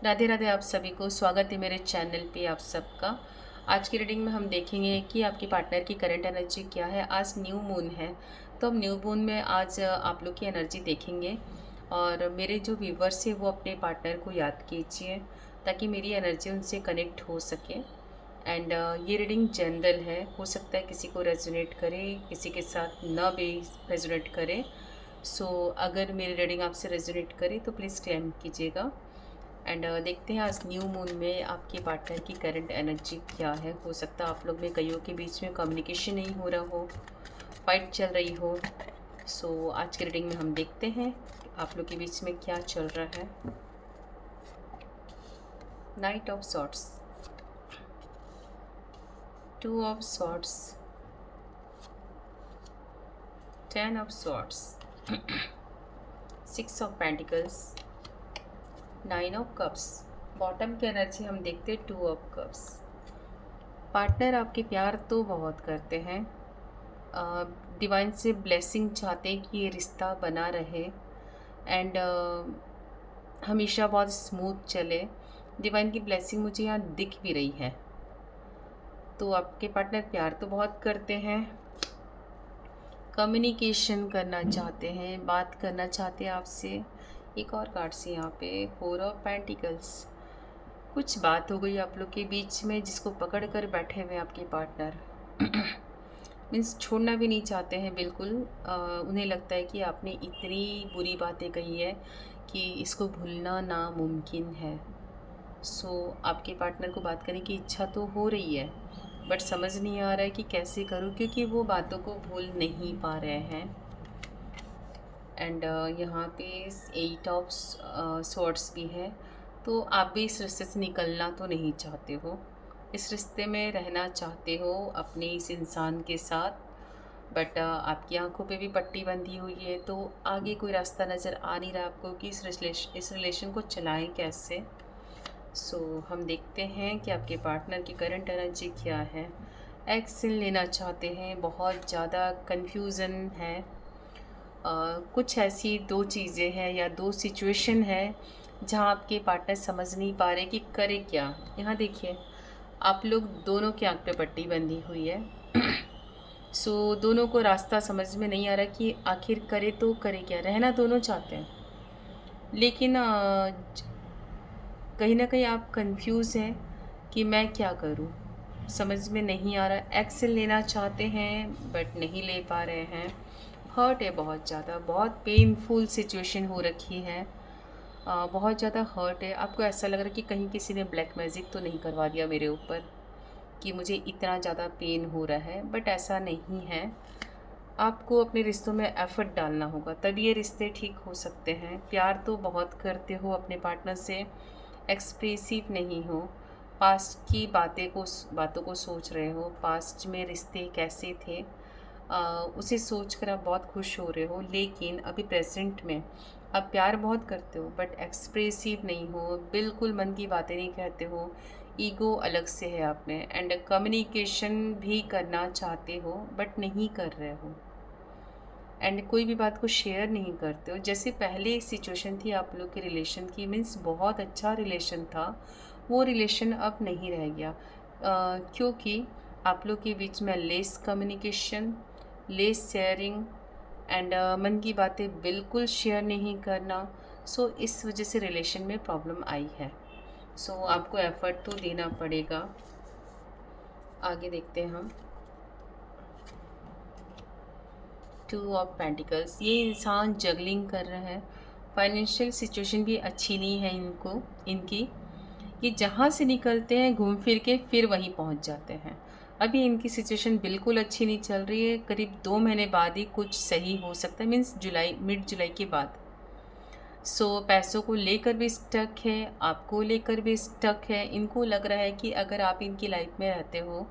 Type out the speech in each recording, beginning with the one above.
राधे राधे आप सभी को स्वागत है मेरे चैनल पे आप सबका। आज की रीडिंग में हम देखेंगे कि आपके पार्टनर की करंट एनर्जी क्या है। आज न्यू मून है, तो हम न्यू मून में आज आप लोग की एनर्जी देखेंगे। और मेरे जो व्यूवर्स हैं वो अपने पार्टनर को याद कीजिए ताकि मेरी एनर्जी उनसे कनेक्ट हो सके। एंड ये रीडिंग जनरल है, हो सकता है किसी को रेजोनेट करे, किसी के साथ ना भी रेजोनेट करे। सो अगर मेरी रीडिंग आपसे रेजोनेट करे तो प्लीज़ क्लेम कीजिएगा। एंड देखते हैं आज न्यू मून में आपके पार्टनर की करंट एनर्जी क्या है। हो सकता है आप लोग में कईयों के बीच में कम्युनिकेशन नहीं हो रहा हो, फाइट चल रही हो। सो आज की रीडिंग में हम देखते हैं आप लोग के बीच में क्या चल रहा है। Knight of swords, two of swords, 10 of swords, 6 of pentacles, 9 of cups. Bottom की एनर्जी हम देखते हैं 2 ऑफ कप्स। पार्टनर आपके प्यार तो बहुत करते हैं, डिवाइन से ब्लेसिंग चाहते हैं कि ये रिश्ता बना रहे एंड हमेशा बहुत स्मूथ चले। डिवाइन की ब्लेसिंग मुझे यहाँ दिख भी रही है। तो आपके पार्टनर प्यार तो बहुत करते हैं, कम्युनिकेशन करना चाहते हैं, बात करना चाहते हैं आपसे। एक और कार्ड से यहाँ पे 4 ऑफ पेंटिकल्स। कुछ बात हो गई आप लोग के बीच में जिसको पकड़ कर बैठे हुए आपके पार्टनर मीन्स छोड़ना भी नहीं चाहते हैं बिल्कुल। उन्हें लगता है कि आपने इतनी बुरी बातें कही है कि इसको भूलना नामुमकिन है। सो आपके पार्टनर को बात करने की इच्छा तो हो रही है, बट समझ नहीं आ रहा है कि कैसे करूं क्योंकि वो बातों को भूल नहीं पा रहे हैं। एंड यहाँ पे 8 ऑफ सॉर्ड्स भी है। तो आप भी इस रिश्ते से निकलना तो नहीं चाहते हो, इस रिश्ते में रहना चाहते हो अपने इस इंसान के साथ। बट आपकी आंखों पे भी पट्टी बंधी हुई है, तो आगे कोई रास्ता नज़र आ नहीं रहा आपको कि इस रिलेशन को चलाएं कैसे। सो हम देखते हैं कि आपके पार्टनर की करंट एनर्जी क्या है। एक्शन लेना चाहते हैं, बहुत ज़्यादा कन्फ्यूज़न है। कुछ ऐसी दो चीज़ें हैं या दो सिचुएशन है जहाँ आपके पार्टनर समझ नहीं पा रहे कि करे क्या। यहाँ देखिए, आप लोग दोनों की आंख पे पट्टी बंधी हुई है। सो दोनों को रास्ता समझ में नहीं आ रहा कि आखिर करे तो करे क्या। रहना दोनों चाहते हैं, लेकिन कहीं ना कहीं आप कंफ्यूज हैं कि मैं क्या करूं, समझ में नहीं आ रहा। एक्शन लेना चाहते हैं बट नहीं ले पा रहे हैं। हर्ट है बहुत ज़्यादा, बहुत पेनफुल सिचुएशन हो रखी है। बहुत ज़्यादा हर्ट है। आपको ऐसा लग रहा है कि कहीं किसी ने ब्लैक मैजिक तो नहीं करवा दिया मेरे ऊपर कि मुझे इतना ज़्यादा पेन हो रहा है, बट ऐसा नहीं है। आपको अपने रिश्तों में एफ़र्ट डालना होगा तभी ये रिश्ते ठीक हो सकते हैं। प्यार तो बहुत करते हो अपने पार्टनर से, एक्सप्रेसिव नहीं हो। पास्ट की बातों को सोच रहे हो, पास्ट में रिश्ते कैसे थे उसे सोच कर आप बहुत खुश हो रहे हो। लेकिन अभी प्रेजेंट में आप प्यार बहुत करते हो बट एक्सप्रेसिव नहीं हो, बिल्कुल मन की बातें नहीं कहते हो। ईगो अलग से है आप में। एंड कम्युनिकेशन भी करना चाहते हो बट नहीं कर रहे हो। एंड कोई भी बात को शेयर नहीं करते हो। जैसे पहले एक सिचुएशन थी आप लोग के रिलेशन की, मीन्स बहुत अच्छा रिलेशन था, वो रिलेशन अब नहीं रह गया। क्योंकि आप लोग के बीच में less communication, less sharing and मन की बातें बिल्कुल शेयर नहीं करना। सो इस वजह से रिलेशन में प्रॉब्लम आई है। सो आपको एफ़र्ट तो देना पड़ेगा। आगे देखते हैं हम। 2 ऑफ पेंटिकल्स, ये इंसान जगलिंग कर रहा है। फाइनेंशियल सिचुएशन भी अच्छी नहीं है इनकी। ये जहाँ से निकलते हैं घूम फिर के फिर वहीं पहुँच जाते हैं। अभी इनकी सिचुएशन बिल्कुल अच्छी नहीं चल रही है। करीब 2 महीने बाद ही कुछ सही हो सकता है, मीन्स मिड जुलाई के बाद। सो पैसों को लेकर भी स्टक है, आपको लेकर भी स्टक है। इनको लग रहा है कि अगर आप इनकी लाइफ में रहते हो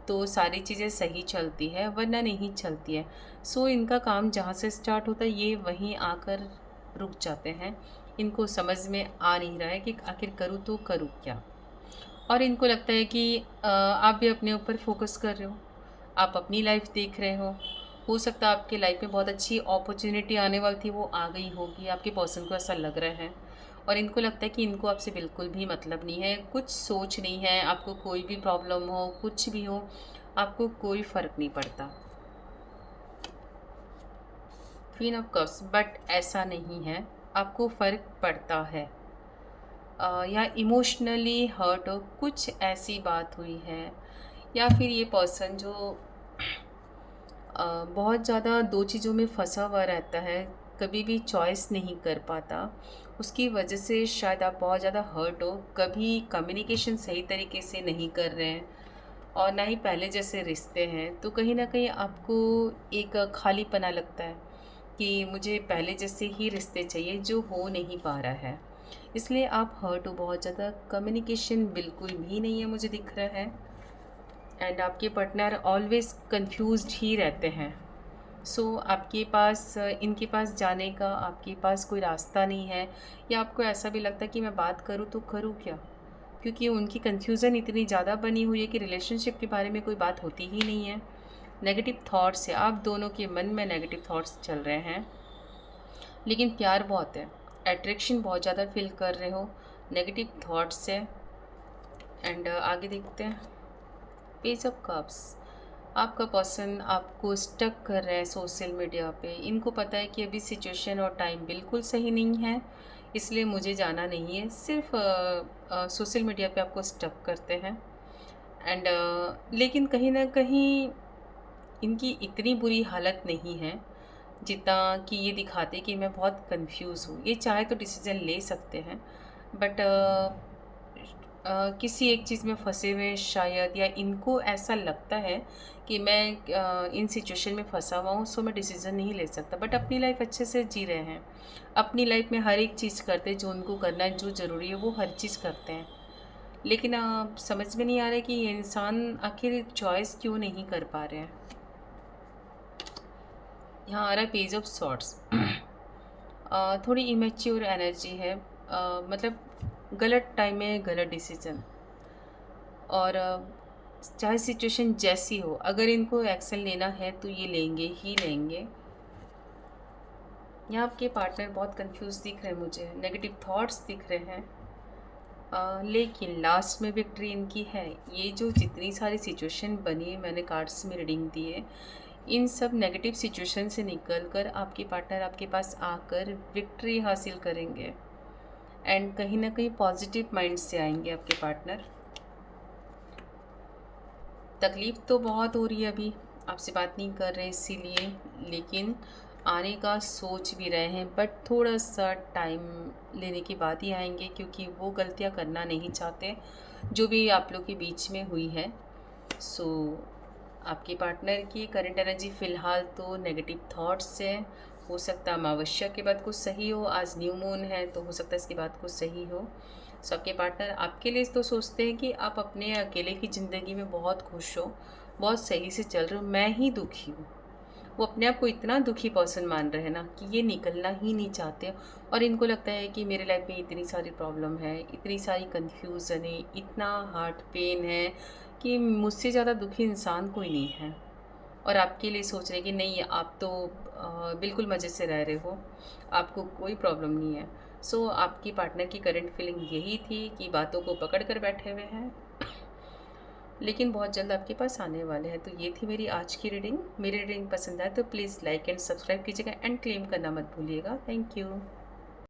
तो सारी चीज़ें सही चलती है, वरना नहीं चलती है। सो इनका काम जहाँ से स्टार्ट होता है ये वहीं आकर रुक जाते हैं। इनको समझ में आ नहीं रहा है कि आखिर करूँ तो करूँ क्या। और इनको लगता है कि आप भी अपने ऊपर फोकस कर रहे हो, आप अपनी लाइफ देख रहे हो सकता है आपके लाइफ में बहुत अच्छी अपॉर्चुनिटी आने वाली थी, वो आ गई होगी। आपके पर्सन को ऐसा लग रहा है। और इनको लगता है कि इनको आपसे बिल्कुल भी मतलब नहीं है, कुछ सोच नहीं है, आपको कोई भी प्रॉब्लम हो, कुछ भी हो, आपको कोई फ़र्क नहीं पड़ता। क्वीन ऑफ कप्स, बट ऐसा नहीं है, आपको फ़र्क पड़ता है। या इमोशनली हर्ट हो, कुछ ऐसी बात हुई है, या फिर ये पर्सन जो बहुत ज़्यादा 2 चीज़ों में फँसा हुआ रहता है, कभी भी चॉइस नहीं कर पाता, उसकी वजह से शायद आप बहुत ज़्यादा हर्ट हो, कभी कम्युनिकेशन सही तरीके से नहीं कर रहे हैं और ना ही पहले जैसे रिश्ते हैं, तो कहीं न कहीं आपको एक खालीपना लगता है कि मुझे पहले जैसे ही रिश्ते चाहिए, जो हो नहीं पा रहा है। इसलिए आप हर्ट हो बहुत ज़्यादा, कम्युनिकेशन बिल्कुल भी नहीं है मुझे दिख रहा है, एंड आपके पार्टनर ऑलवेज़ कन्फ्यूज़्ड ही रहते हैं। सो आपके पास इनके पास जाने का आपके पास कोई रास्ता नहीं है, या आपको ऐसा भी लगता है कि मैं बात करूँ तो करूँ क्या? क्योंकि उनकी कन्फ्यूज़न इतनी ज़्यादा बनी हुई है कि रिलेशनशिप के बारे में कोई बात होती ही नहीं है। नेगेटिव थॉट्स है, आप दोनों के मन में नेगेटिव थॉट्स चल रहे हैं, लेकिन प्यार बहुत है, अट्रैक्शन बहुत ज़्यादा फ़ील कर रहे हो, नेगेटिव थॉट्स है। एंड आगे देखते हैं, पेज ऑफ कप्स। आपका पर्सन आपको स्टक कर रहा है सोशल मीडिया पे, इनको पता है कि अभी सिचुएशन और टाइम बिल्कुल सही नहीं है, इसलिए मुझे जाना नहीं है, सिर्फ सोशल मीडिया पे आपको स्टक करते हैं। एंड लेकिन कहीं ना कहीं इनकी इतनी बुरी हालत नहीं है जितना कि ये दिखाते कि मैं बहुत कंफ्यूज हूँ, ये चाहे तो डिसीज़न ले सकते हैं, बट किसी एक चीज़ में फँसे हुए शायद, या इनको ऐसा लगता है कि मैं इन सिचुएशन में फँसा हुआ हूँ, सो मैं डिसीज़न नहीं ले सकता, बट अपनी लाइफ अच्छे से जी रहे हैं, अपनी लाइफ में हर एक चीज़ करते हैं जो उनको करना है, जो ज़रूरी है वो हर चीज़ करते हैं। लेकिन समझ में नहीं आ रहा है कि ये इंसान आखिर चॉइस क्यों नहीं कर पा रहे हैं। यहाँ आ रहा है पेज ऑफ सॉर्ट्स। थोड़ी इमेच्योर एनर्जी है, मतलब गलत टाइम में गलत डिसीज़न, और चाहे सिचुएशन जैसी हो, अगर इनको एक्शन लेना है तो ये लेंगे ही लेंगे। यहाँ आपके पार्टनर बहुत कंफ्यूज दिख रहे हैं मुझे, नेगेटिव थॉट्स दिख रहे हैं, लेकिन लास्ट में विक्ट्री इनकी है। ये जो जितनी सारी सिचुएशन बनी है, मैंने कार्ड्स में रीडिंग दी है, इन सब नेगेटिव सिचुएशन से निकल कर आपके पार्टनर आपके पास आकर विक्ट्री हासिल करेंगे, एंड कहीं ना कहीं पॉजिटिव माइंड से आएंगे आपके पार्टनर। तकलीफ़ तो बहुत हो रही है, अभी आपसे बात नहीं कर रहे इसीलिए, लेकिन आने का सोच भी रहे हैं, बट थोड़ा सा टाइम लेने के बाद ही आएंगे, क्योंकि वो गलतियां करना नहीं चाहते जो भी आप लोग के बीच में हुई है। सो आपके पार्टनर की करंट एनर्जी फ़िलहाल तो नेगेटिव थॉट्स है, हो सकता है अमावस्या के बाद कुछ सही हो, आज न्यू मून है तो हो सकता है इसके बाद कुछ सही हो। सो आपके पार्टनर आपके लिए तो सोचते हैं कि आप अपने अकेले की ज़िंदगी में बहुत खुश हो, बहुत सही से चल रहे हो, मैं ही दुखी हूँ। वो अपने आप को इतना दुखी पर्सन मान रहे हैं ना कि ये निकलना ही नहीं चाहते, और इनको लगता है कि मेरे लाइफ में इतनी सारी प्रॉब्लम है, इतनी सारी कन्फ्यूज़न है, इतना हार्ट पेन है कि मुझसे ज़्यादा दुखी इंसान कोई नहीं है। और आपके लिए सोच रहे हैं कि नहीं, आप तो बिल्कुल मज़े से रह रहे हो, आपको कोई प्रॉब्लम नहीं है। सो आपकी पार्टनर की करंट फीलिंग यही थी कि बातों को पकड़ कर बैठे हुए हैं, लेकिन बहुत जल्द आपके पास आने वाले हैं। तो ये थी मेरी आज की रीडिंग। मेरी रीडिंग पसंद आए तो प्लीज़ लाइक एंड सब्सक्राइब कीजिएगा, एंड क्लेम करना मत भूलिएगा। Thank you.